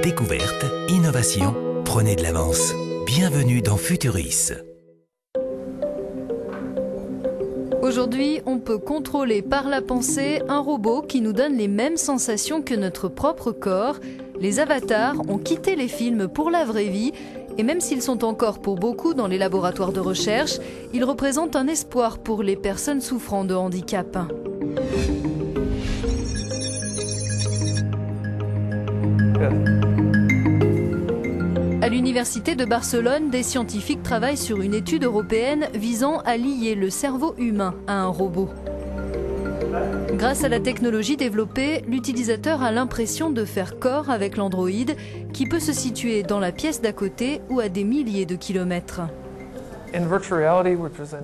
Découverte, innovation, prenez de l'avance. Bienvenue dans Futuris. Aujourd'hui, on peut contrôler par la pensée un robot qui nous donne les mêmes sensations que notre propre corps. Les avatars ont quitté les films pour la vraie vie. Et même s'ils sont encore pour beaucoup dans les laboratoires de recherche, ils représentent un espoir pour les personnes souffrant de handicap. À l'université de Barcelone, des scientifiques travaillent sur une étude européenne visant à lier le cerveau humain à un robot. Grâce à la technologie développée, l'utilisateur a l'impression de faire corps avec l'androïde qui peut se situer dans la pièce d'à côté ou à des milliers de kilomètres.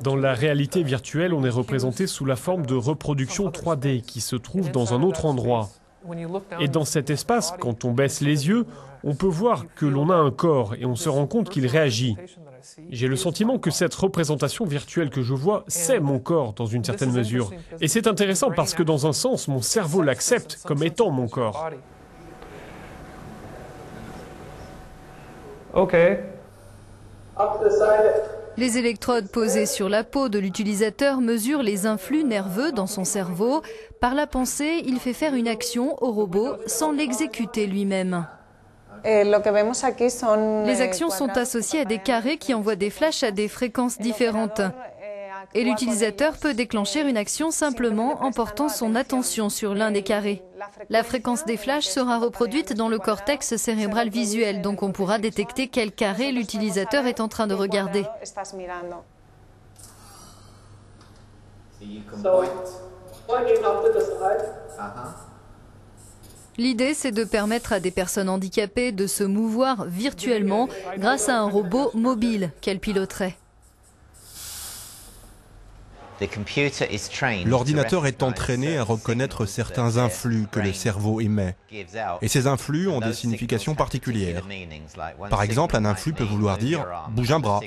Dans la réalité virtuelle, on est représenté sous la forme de reproduction 3D qui se trouve dans un autre endroit. Et dans cet espace, quand on baisse les yeux, on peut voir que l'on a un corps et on se rend compte qu'il réagit. J'ai le sentiment que cette représentation virtuelle que je vois, c'est mon corps dans une certaine mesure. Et c'est intéressant parce que dans un sens, mon cerveau l'accepte comme étant mon corps. Les électrodes posées sur la peau de l'utilisateur mesurent les influx nerveux dans son cerveau. Par la pensée, il fait faire une action au robot sans l'exécuter lui-même. Les actions sont associées à des carrés qui envoient des flashs à des fréquences différentes. Et l'utilisateur peut déclencher une action simplement en portant son attention sur l'un des carrés. La fréquence des flashs sera reproduite dans le cortex cérébral visuel, donc on pourra détecter quel carré l'utilisateur est en train de regarder. L'idée, c'est de permettre à des personnes handicapées de se mouvoir virtuellement grâce à un robot mobile qu'elles piloteraient. L'ordinateur est entraîné à reconnaître certains influx que le cerveau émet. Et ces influx ont des significations particulières. Par exemple, un influx peut vouloir dire « bouge un bras ».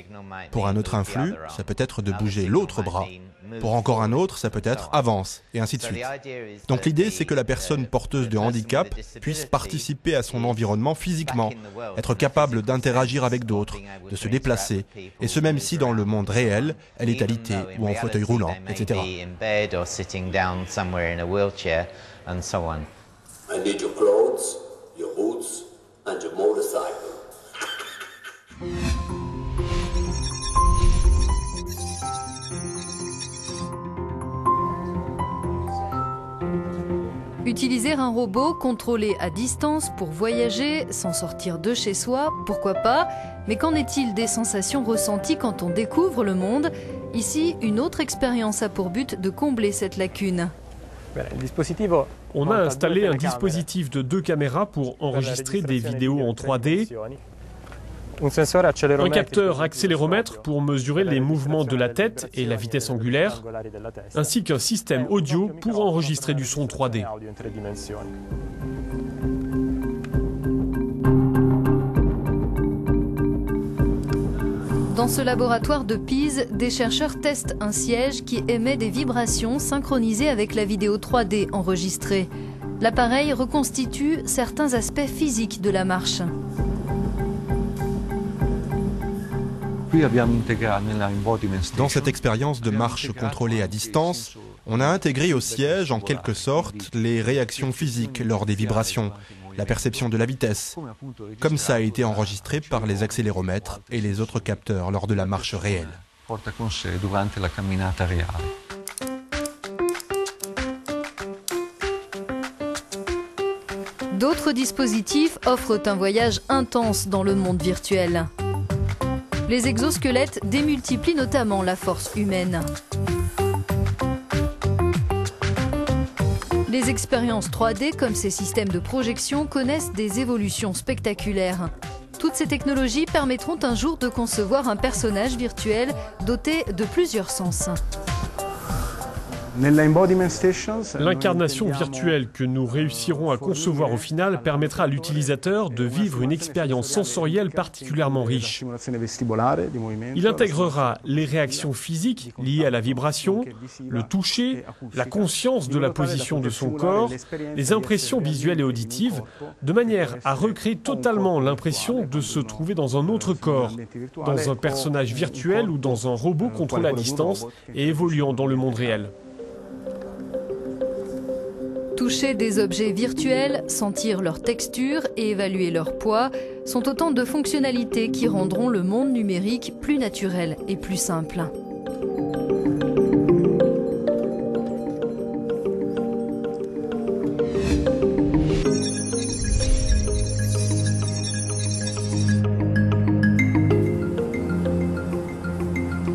Pour un autre influx, ça peut être de bouger l'autre bras. Pour encore un autre, ça peut être « avance » et ainsi de suite. Donc l'idée, c'est que la personne porteuse de handicap puisse participer à son environnement physiquement, être capable d'interagir avec d'autres, de se déplacer, et ce même si dans le monde réel, elle est alitée ou en fauteuil roulant, etc. Utiliser un robot contrôlé à distance pour voyager, sans sortir de chez soi, pourquoi pas? Mais qu'en est-il des sensations ressenties quand on découvre le monde? Ici, une autre expérience a pour but de combler cette lacune. On a installé un dispositif de 2 caméras pour enregistrer des vidéos en 3D, un capteur accéléromètre pour mesurer les mouvements de la tête et la vitesse angulaire, ainsi qu'un système audio pour enregistrer du son 3D. Dans ce laboratoire de Pise, des chercheurs testent un siège qui émet des vibrations synchronisées avec la vidéo 3D enregistrée. L'appareil reconstitue certains aspects physiques de la marche. Dans cette expérience de marche contrôlée à distance, on a intégré au siège, en quelque sorte, les réactions physiques lors des vibrations, la perception de la vitesse, comme ça a été enregistré par les accéléromètres et les autres capteurs lors de la marche réelle. D'autres dispositifs offrent un voyage intense dans le monde virtuel. Les exosquelettes démultiplient notamment la force humaine. Les expériences 3D comme ces systèmes de projection connaissent des évolutions spectaculaires. Toutes ces technologies permettront un jour de concevoir un personnage virtuel doté de plusieurs sens. L'incarnation virtuelle que nous réussirons à concevoir au final permettra à l'utilisateur de vivre une expérience sensorielle particulièrement riche. Il intégrera les réactions physiques liées à la vibration, le toucher, la conscience de la position de son corps, les impressions visuelles et auditives, de manière à recréer totalement l'impression de se trouver dans un autre corps, dans un personnage virtuel ou dans un robot contrôlé à distance et évoluant dans le monde réel. Toucher des objets virtuels, sentir leur texture et évaluer leur poids sont autant de fonctionnalités qui rendront le monde numérique plus naturel et plus simple.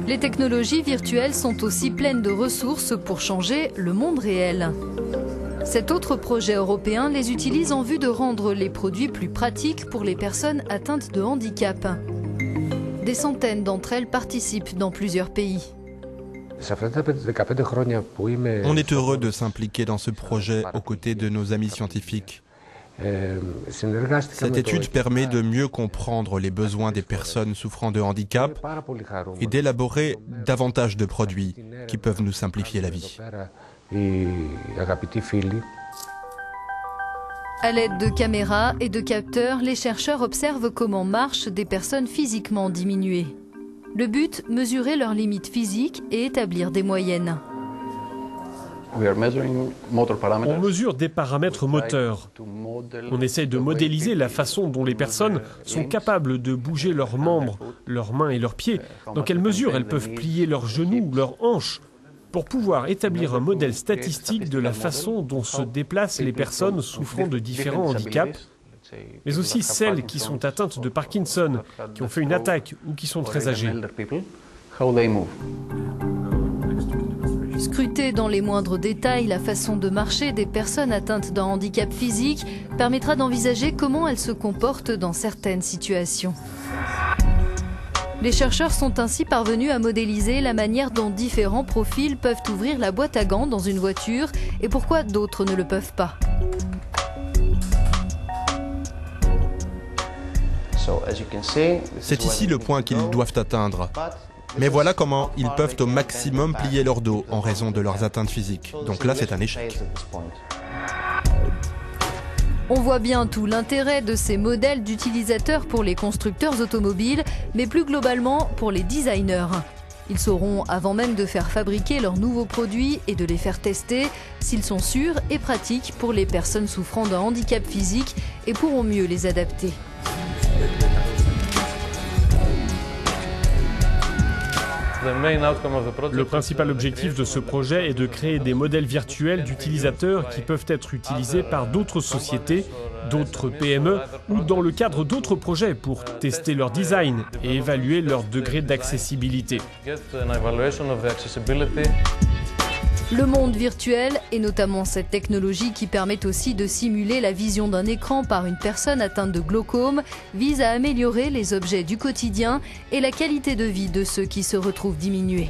Les technologies virtuelles sont aussi pleines de ressources pour changer le monde réel. Cet autre projet européen les utilise en vue de rendre les produits plus pratiques pour les personnes atteintes de handicap. Des centaines d'entre elles participent dans plusieurs pays. On est heureux de s'impliquer dans ce projet aux côtés de nos amis scientifiques. Cette étude permet de mieux comprendre les besoins des personnes souffrant de handicap et d'élaborer davantage de produits qui peuvent nous simplifier la vie. À l'aide de caméras et de capteurs, les chercheurs observent comment marchent des personnes physiquement diminuées. Le but, mesurer leurs limites physiques et établir des moyennes. On mesure des paramètres moteurs. On essaye de modéliser la façon dont les personnes sont capables de bouger leurs membres, leurs mains et leurs pieds. Dans quelle mesure elles peuvent plier leurs genoux ou leurs hanches, pour pouvoir établir un modèle statistique de la façon dont se déplacent les personnes souffrant de différents handicaps, mais aussi celles qui sont atteintes de Parkinson, qui ont fait une attaque ou qui sont très âgées. Scruter dans les moindres détails la façon de marcher des personnes atteintes d'un handicap physique permettra d'envisager comment elles se comportent dans certaines situations. Les chercheurs sont ainsi parvenus à modéliser la manière dont différents profils peuvent ouvrir la boîte à gants dans une voiture et pourquoi d'autres ne le peuvent pas. C'est ici le point qu'ils doivent atteindre. Mais voilà comment ils peuvent au maximum plier leur dos en raison de leurs atteintes physiques. Donc là, c'est un échec. On voit bien tout l'intérêt de ces modèles d'utilisateurs pour les constructeurs automobiles, mais plus globalement pour les designers. Ils sauront, avant même de faire fabriquer leurs nouveaux produits et de les faire tester, s'ils sont sûrs et pratiques pour les personnes souffrant d'un handicap physique et pourront mieux les adapter. Le principal objectif de ce projet est de créer des modèles virtuels d'utilisateurs qui peuvent être utilisés par d'autres sociétés, d'autres PME ou dans le cadre d'autres projets pour tester leur design et évaluer leur degré d'accessibilité. Le monde virtuel, et notamment cette technologie qui permet aussi de simuler la vision d'un écran par une personne atteinte de glaucome, vise à améliorer les objets du quotidien et la qualité de vie de ceux qui se retrouvent diminués.